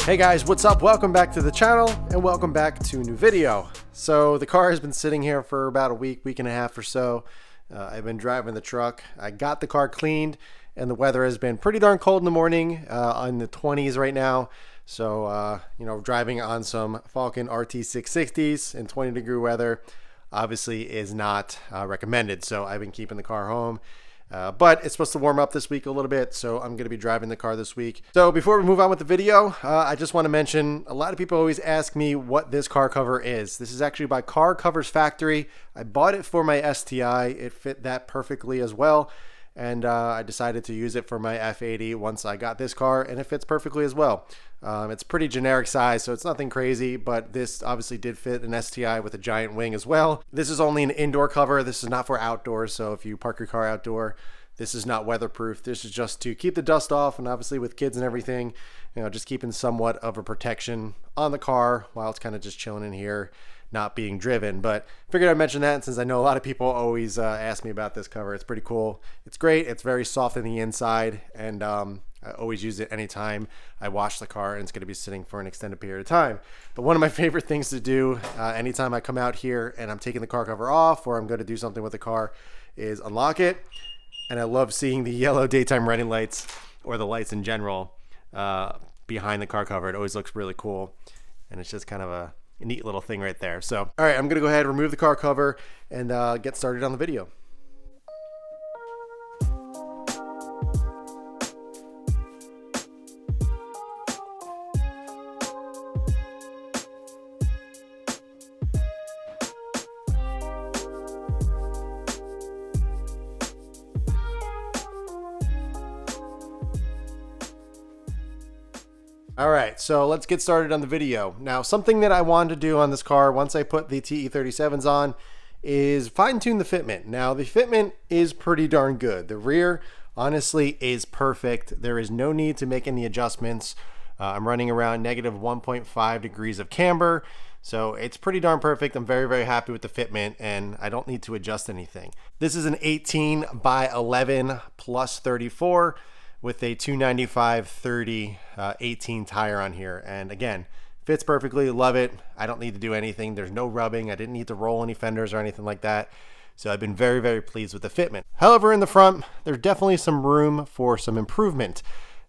Hey guys, what's up? Welcome back to the channel and welcome back to a new video. So the car has been sitting here for about a week and a half or so. I've been driving the truck. I got the car cleaned and the weather has been pretty darn cold in the morning, in the 20s right now. So, driving on some Falcon RT660s in 20-degree weather obviously is not recommended. So I've been keeping the car home. But it's supposed to warm up this week a little bit, so I'm going to be driving the car this week. So before we move on with the video, I just want to mention, a lot of people always ask me what this car cover is. This is actually by Car Covers Factory. I bought it for my STI. It fit that perfectly as well. And I decided to use it for my F80 once I got this car, and it fits perfectly as well. It's pretty generic size, so it's nothing crazy, but this obviously did fit an STI with a giant wing as well. This is only an indoor cover. This is not for outdoors, so if you park your car outdoor, this is not weatherproof. This is just to keep the dust off, and obviously with kids and everything, just keeping somewhat of a protection on the car while it's kind of just chilling in here, not being driven. But figured I'd mention that since I know a lot of people always ask me about this cover. It's pretty cool. It's great. It's very soft on the inside, and I always use it anytime I wash the car, and it's going to be sitting for an extended period of time. But one of my favorite things to do anytime I come out here and I'm taking the car cover off or I'm going to do something with the car is unlock it. And I love seeing the yellow daytime running lights, or the lights in general, behind the car cover. It always looks really cool, and it's just kind of a neat little thing right there. So, all right, I'm gonna go ahead and remove the car cover and get started on the video. All right, so let's get started on the video. Now, something that I wanted to do on this car once I put the TE37s on is fine-tune the fitment. Now, the fitment is pretty darn good. The rear, honestly, is perfect. There is no need to make any adjustments. I'm running around negative 1.5 degrees of camber, so it's pretty darn perfect. I'm very, very happy with the fitment, and I don't need to adjust anything. This is an 18 by 11 plus 34. With a 295/30 18 tire on here, and again, fits perfectly. Love it. I don't need to do anything. There's no rubbing. I didn't need to roll any fenders or anything like that, so I've been very, very pleased with the fitment. However, in the front, there's definitely some room for some improvement.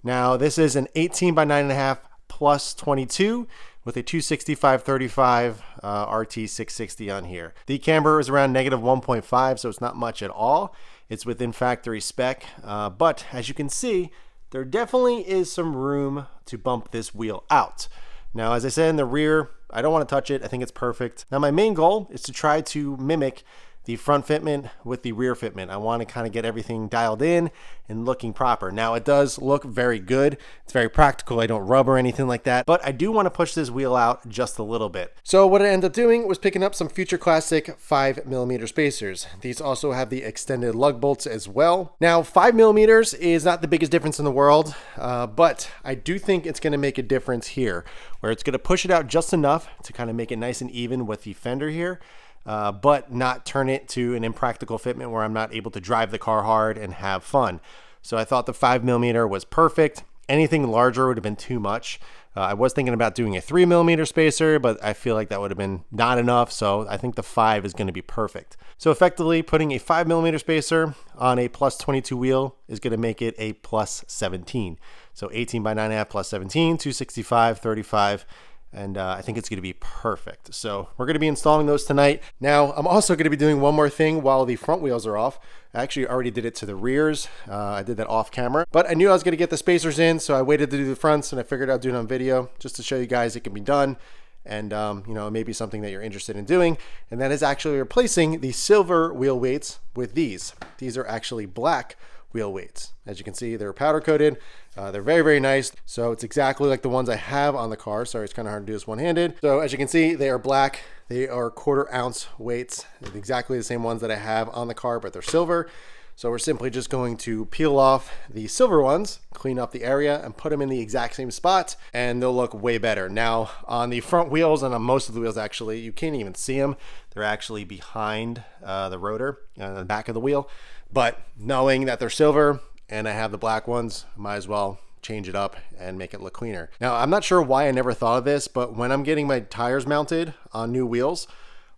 Now, this is an 18 by 9.5 plus 22 with a 265/35 RT660 on here. The camber is around negative 1.5, so it's not much at all. It's within factory spec, but as you can see, there definitely is some room to bump this wheel out. Now, as I said in the rear, I don't want to touch it. I think it's perfect. Now, my main goal is to try to mimic the front fitment with the rear fitment. I want to kind of get everything dialed in and looking proper. Now, it does look very good. It's very practical. I don't rub or anything like that, but I do want to push this wheel out just a little bit. So what I ended up doing was picking up some Future Classic 5mm spacers. These also have the extended lug bolts as well. Now, 5mm is not the biggest difference in the world, but I do think it's going to make a difference here, where it's going to push it out just enough to kind of make it nice and even with the fender here. But not turn it to an impractical fitment where I'm not able to drive the car hard and have fun. So I thought the 5mm was perfect. Anything larger would have been too much. I was thinking about doing a 3mm spacer, but I feel like that would have been not enough. So I think the 5 is going to be perfect. So effectively putting a 5mm spacer on a plus 22 wheel is going to make it a plus 17. So 18 by 9.5 plus 17, 265/35. And I think it's going to be perfect. So we're going to be installing those tonight. Now, I'm also going to be doing one more thing while the front wheels are off. I actually already did it to the rears. I did that off camera, but I knew I was going to get the spacers in, so I waited to do the fronts, and I figured I'd do it on video just to show you guys it can be done. And, maybe something that you're interested in doing. And that is actually replacing the silver wheel weights with these. These are actually black wheel weights. As you can see, they're powder coated. They're very, very nice. So it's exactly like the ones I have on the car. Sorry, it's kind of hard to do this one-handed. So as you can see, they are black. They are 1/4 ounce weights. They're exactly the same ones that I have on the car, but they're silver. So we're simply just going to peel off the silver ones, clean up the area, and put them in the exact same spot, and they'll look way better. Now, on the front wheels, and on most of the wheels actually, you can't even see them. They're actually behind the rotor, the back of the wheel. But knowing that they're silver and I have the black ones, I might as well change it up and make it look cleaner. Now, I'm not sure why I never thought of this, but when I'm getting my tires mounted on new wheels,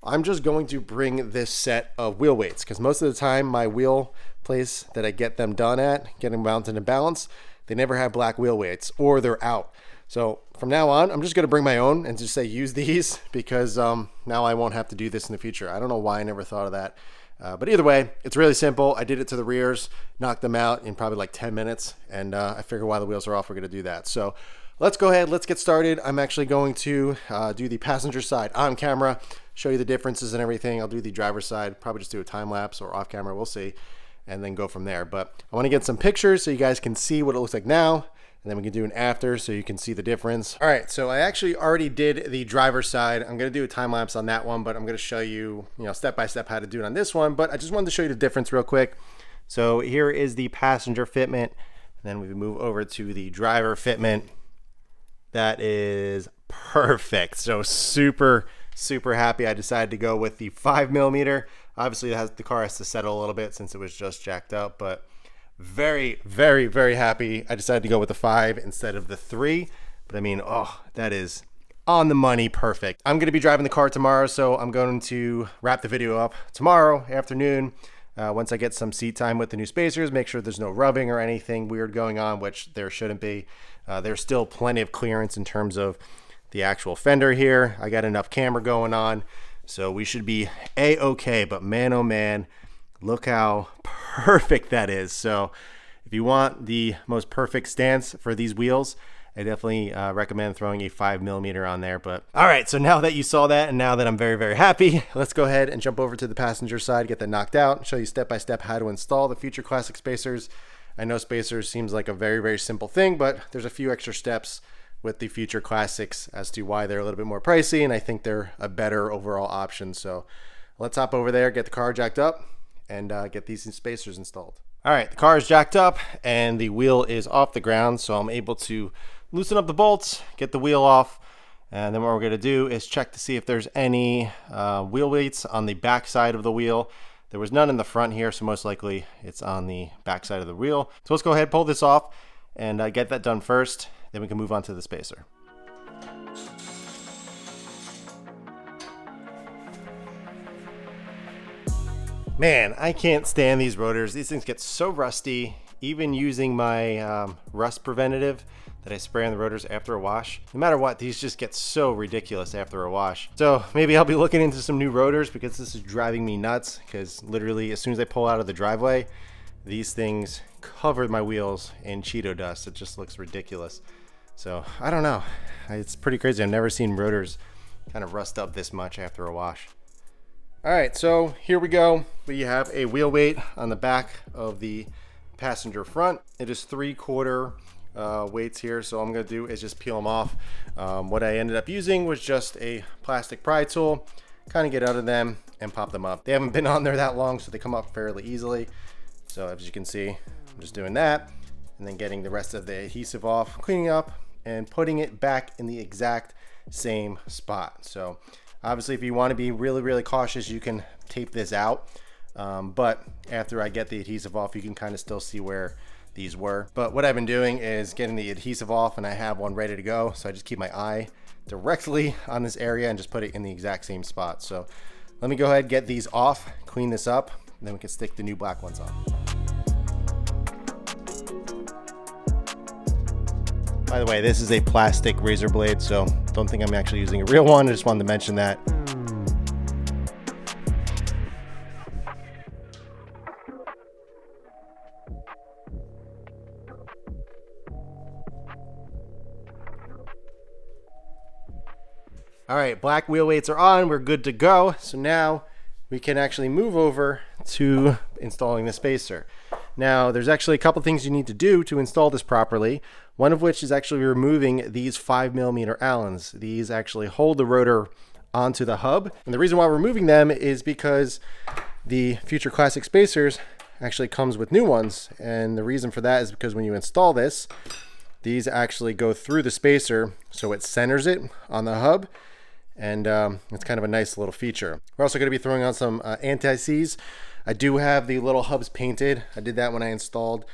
I'm just going to bring this set of wheel weights, because most of the time my wheel place that I get them done at, getting mounted and balanced, they never have black wheel weights, or they're out. So from now on, I'm just going to bring my own and just say use these, because now I won't have to do this in the future. I don't know why I never thought of that. But either way, it's really simple. I did it to the rears, knocked them out in probably like 10 minutes. And I figure while the wheels are off, we're going to do that. So let's go ahead. Let's get started. I'm actually going to do the passenger side on camera, show you the differences and everything. I'll do the driver's side, probably just do a time lapse or off camera. We'll see. And then go from there. But I want to get some pictures so you guys can see what it looks like now. And then we can do an after so you can see the difference. All right, so I actually already did the driver's side. I'm gonna do a time lapse on that one, but I'm gonna show you, step by step how to do it on this one. But I just wanted to show you the difference real quick. So here is the passenger fitment. And then we move over to the driver fitment. That is perfect. So super, super happy. I decided to go with the 5mm. Obviously the car has to settle a little bit since it was just jacked up, but very, very, very happy. I decided to go with the 5 instead of the 3. But I mean, oh, that is on the money, perfect. I'm going to be driving the car tomorrow, so I'm going to wrap the video up tomorrow afternoon. Once I get some seat time with the new spacers, make sure there's no rubbing or anything weird going on, which there shouldn't be. There's still plenty of clearance in terms of the actual fender here. I got enough camera going on, so we should be a-okay. But man, oh man, look how perfect that is. So if you want the most perfect stance for these wheels, I definitely recommend throwing a 5mm on there. But all right, so now that you saw that and now that I'm very, very happy, let's go ahead and jump over to the passenger side, get that knocked out, show you step by step how to install the Future Classic spacers. I know spacers seems like a very, very simple thing, but there's a few extra steps with the Future Classics as to why they're a little bit more pricey, and I think they're a better overall option. So let's hop over there, get the car jacked up, and get these spacers installed. All right, the car is jacked up and the wheel is off the ground, so I'm able to loosen up the bolts, get the wheel off, and then what we're gonna do is check to see if there's any wheel weights on the back side of the wheel. There was none in the front here, so most likely it's on the back side of the wheel. So let's go ahead, pull this off, and get that done first, then we can move on to the spacer. Man, I can't stand these rotors. These things get so rusty. Even using my rust preventative that I spray on the rotors after a wash, no matter what, these just get so ridiculous after a wash. So maybe I'll be looking into some new rotors, because this is driving me nuts, because literally as soon as I pull out of the driveway, these things cover my wheels in Cheeto dust. It just looks ridiculous. So I don't know. It's pretty crazy. I've never seen rotors kind of rust up this much after a wash. All right, so here we go. We have a wheel weight on the back of the passenger front. It is 3/4 weights here, so all I'm gonna do is just peel them off. What I ended up using was just a plastic pry tool, kind of get out of them and pop them up. They haven't been on there that long, so they come up fairly easily. So as you can see, I'm just doing that and then getting the rest of the adhesive off, cleaning up and putting it back in the exact same spot. So obviously, if you want to be really, really cautious, you can tape this out. But after I get the adhesive off, you can kind of still see where these were. But what I've been doing is getting the adhesive off, and I have one ready to go. So I just keep my eye directly on this area and just put it in the exact same spot. So let me go ahead, get these off, clean this up, and then we can stick the new black ones on. By the way, this is a plastic razor blade, so don't think I'm actually using a real one. I just wanted to mention that. All right, black wheel weights are on. We're good to go. So now we can actually move over to installing the spacer. Now, there's actually a couple things you need to do to install this properly. One of which is actually removing these 5mm Allens. These actually hold the rotor onto the hub. And the reason why we're removing them is because the Future Classic spacers actually comes with new ones. And the reason for that is because when you install this, these actually go through the spacer, so it centers it on the hub. And it's kind of a nice little feature. We're also going to be throwing on some anti-seize. I do have the little hubs painted. I did that when I installed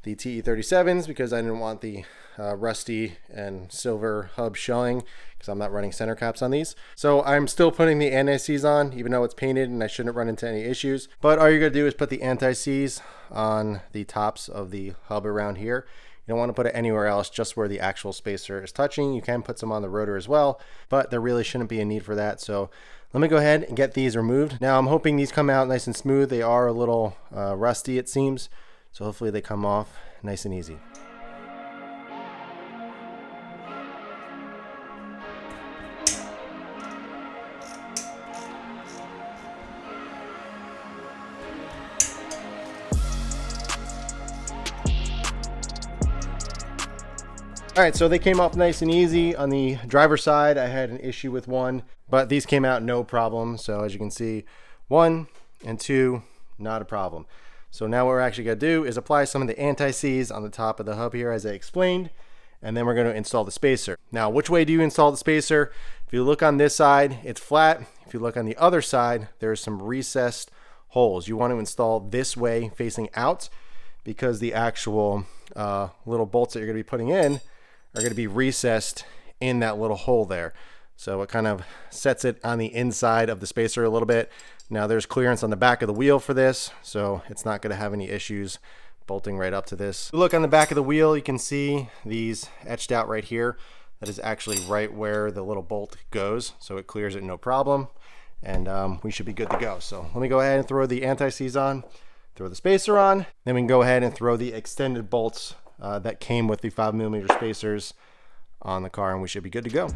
the TE37s because I didn't want the rusty and silver hub showing because I'm not running center caps on these. So I'm still putting the anti-seize on even though it's painted and I shouldn't run into any issues. But all you're going to do is put the anti-seize on the tops of the hub around here. You don't want to put it anywhere else, just where the actual spacer is touching. You can put some on the rotor as well, but there really shouldn't be a need for that. So let me go ahead and get these removed. Now I'm hoping these come out nice and smooth. They are a little rusty, it seems. So hopefully they come off nice and easy. All right, so they came off nice and easy. On the driver's side, I had an issue with one, but these came out no problem. So as you can see, 1 and 2, not a problem. So now what we're actually gonna do is apply some of the anti-seize on the top of the hub here, as I explained, and then we're gonna install the spacer. Now, which way do you install the spacer? If you look on this side, it's flat. If you look on the other side, there's some recessed holes. You want to install this way facing out because the actual little bolts that you're gonna be putting in are going to be recessed in that little hole there. So it kind of sets it on the inside of the spacer a little bit. Now there's clearance on the back of the wheel for this, so it's not going to have any issues bolting right up to this. Look on the back of the wheel, you can see these etched out right here. That is actually right where the little bolt goes, so it clears it no problem, and we should be good to go. So let me go ahead and throw the anti-seize on, throw the spacer on, then we can go ahead and throw the extended bolts that came with the 5mm spacers on the car, and we should be good to go.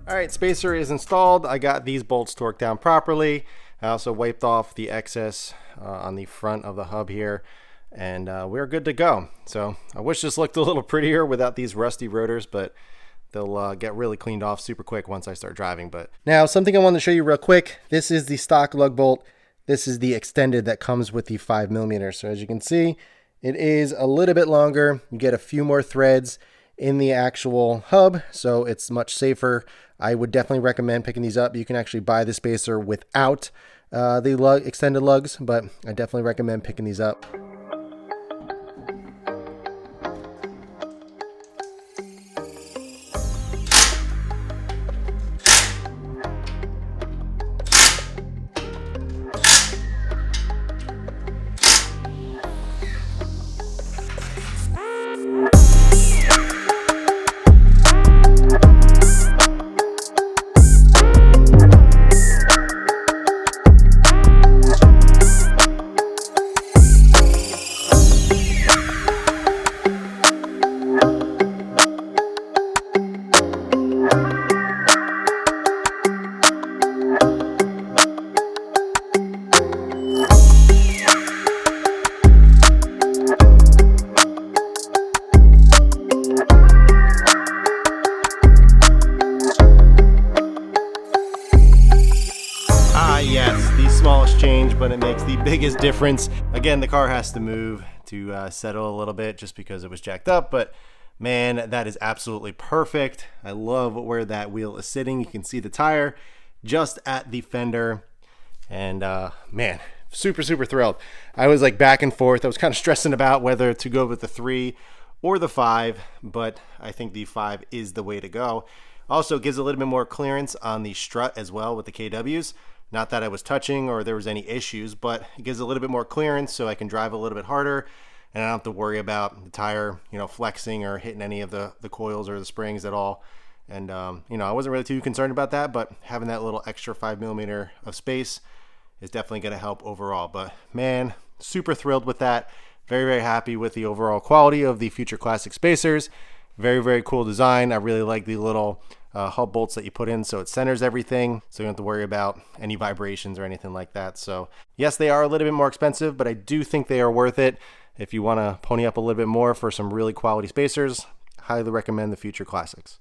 All right, spacer is installed. I got these bolts torqued down properly. I also wiped off the excess on the front of the hub here, and we're good to go. So I wish this looked a little prettier without these rusty rotors, but they'll get really cleaned off super quick once I start driving. But now, something I want to show you real quick. This is the stock lug bolt. This is the extended that comes with the 5mm. So as you can see, it is a little bit longer. You get a few more threads in the actual hub, so it's much safer. I would definitely recommend picking these up. You can actually buy the spacer without the extended lugs, but I definitely recommend picking these up. Change, but it makes the biggest difference. Again, the car has to move to settle a little bit just because it was jacked up, but man, that is absolutely perfect. I love where that wheel is sitting. You can see the tire just at the fender, and man, super thrilled. I was like back and forth. I was kind of stressing about whether to go with the 3 or the 5, but I think the 5 is the way to go. Also gives a little bit more clearance on the strut as well with the KWs. Not that I was touching or there was any issues, but it gives a little bit more clearance so I can drive a little bit harder, and I don't have to worry about the tire, flexing or hitting any of the coils or the springs at all. And, I wasn't really too concerned about that, but having that little extra 5mm of space is definitely going to help overall. But man, super thrilled with that. Very happy with the overall quality of the Future Classic spacers. Very cool design. I really like the little hub bolts that you put in, so it centers everything, so you don't have to worry about any vibrations or anything like that. So yes, they are a little bit more expensive, but I do think they are worth it. If you want to pony up a little bit more for some really quality spacers, highly recommend the Future Classics.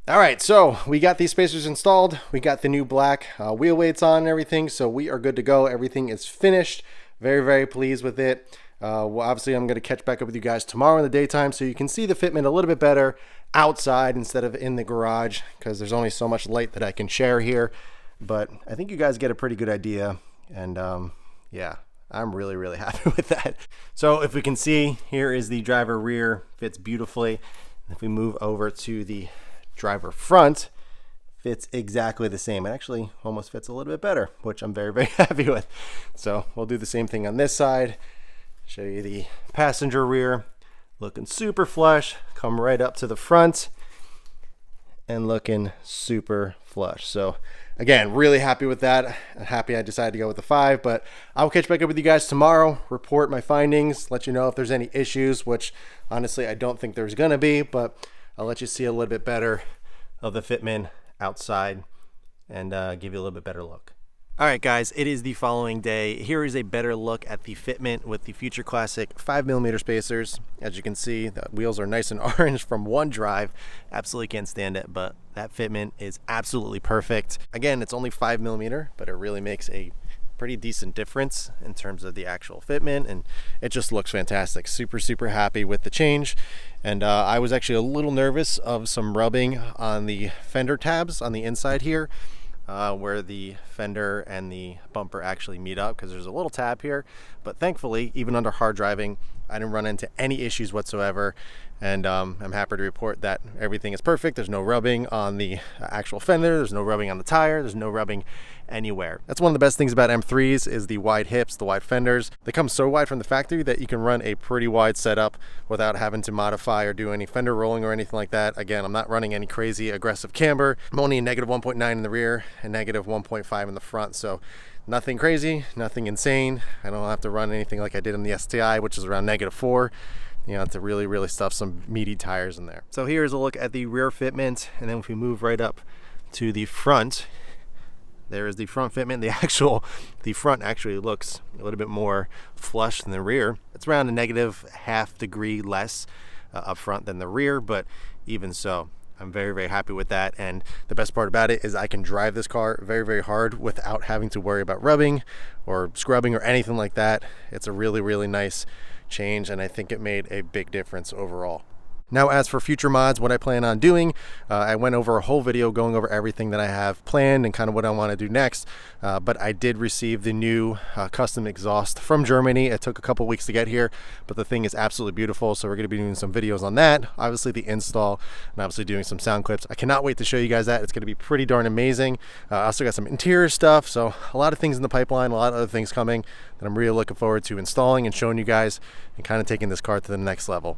All right, so we got these spacers installed. We got the new black wheel weights on and everything, so we are good to go. Everything is finished. Very, very pleased with it. Well, obviously, I'm going to catch back up with you guys tomorrow in the daytime so you can see the fitment a little bit better outside instead of in the garage, because there's only so much light that I can share here. But I think you guys get a pretty good idea, and yeah, I'm really, really happy with that. So if we can see, here is the driver rear, fits beautifully. If we move over to the driver front, fits exactly the same. It actually almost fits a little bit better, which I'm very, very happy with. So we'll do the same thing on this side. Show you the passenger rear, looking super flush. Come right up to the front and looking super flush. So again, really happy with that. I'm happy I decided to go with the 5, but I'll catch back up with you guys tomorrow, report my findings, let you know if there's any issues, which honestly I don't think there's gonna be, but I'll let you see a little bit better of the fitment outside and give you a little bit better look. All right, guys, it is the following day. Here is a better look at the fitment with the Future Classic 5mm spacers. As you can see, the wheels are nice and orange from one drive. Absolutely can't stand it, but that fitment is absolutely perfect. Again, it's only 5mm, but it really makes a pretty decent difference in terms of the actual fitment, and it just looks fantastic. Super, super happy with the change. And I was actually a little nervous of some rubbing on the fender tabs on the inside here, where the fender and the bumper actually meet up, because there's a little tab here. But thankfully, even under hard driving, I didn't run into any issues whatsoever. And I'm happy to report that everything is perfect. There's no rubbing on the actual fender. There's no rubbing on the tire. There's no rubbing anywhere. That's one of the best things about M3s is the wide hips, the wide fenders. They come so wide from the factory that you can run a pretty wide setup without having to modify or do any fender rolling or anything like that. Again, I'm not running any crazy aggressive camber. I'm only a negative 1.9 in the rear and negative 1.5 in the front. So nothing crazy, nothing insane. I don't have to run anything like I did in the STI, which is around -4. You know, to really, really stuff some meaty tires in there. So here's a look at the rear fitment, and then if we move right up to the front, there is the front fitment. The front actually looks a little bit more flush than the rear. It's around a -0.5 degree less up front than the rear, but even so, I'm very, very happy with that. And the best part about it is I can drive this car very, very hard without having to worry about rubbing or scrubbing or anything like that. It's a really, really nice change, and I think it made a big difference overall. Now, as for future mods, what I plan on doing, I went over a whole video going over everything that I have planned and kind of what I want to do next, but I did receive the new custom exhaust from Germany. It took a couple weeks to get here, but the thing is absolutely beautiful, so we're going to be doing some videos on that, obviously the install, and obviously doing some sound clips. I cannot wait to show you guys that. It's going to be pretty darn amazing. I also got some interior stuff, so a lot of things in the pipeline, a lot of other things coming that I'm really looking forward to installing and showing you guys and kind of taking this car to the next level.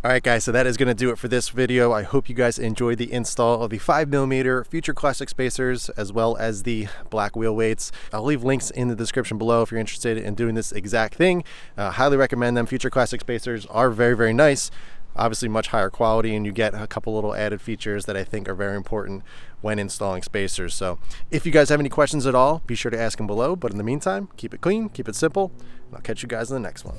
All right, guys, so that is going to do it for this video. I hope you guys enjoyed the install of the 5mm Future Classic spacers as well as the black wheel weights. I'll leave links in the description below if you're interested in doing this exact thing. Highly recommend them. Future Classic spacers are very, very nice. Obviously much higher quality, and you get a couple little added features that I think are very important when installing spacers. So if you guys have any questions at all, be sure to ask them below. But in the meantime, keep it clean, keep it simple, and I'll catch you guys in the next one.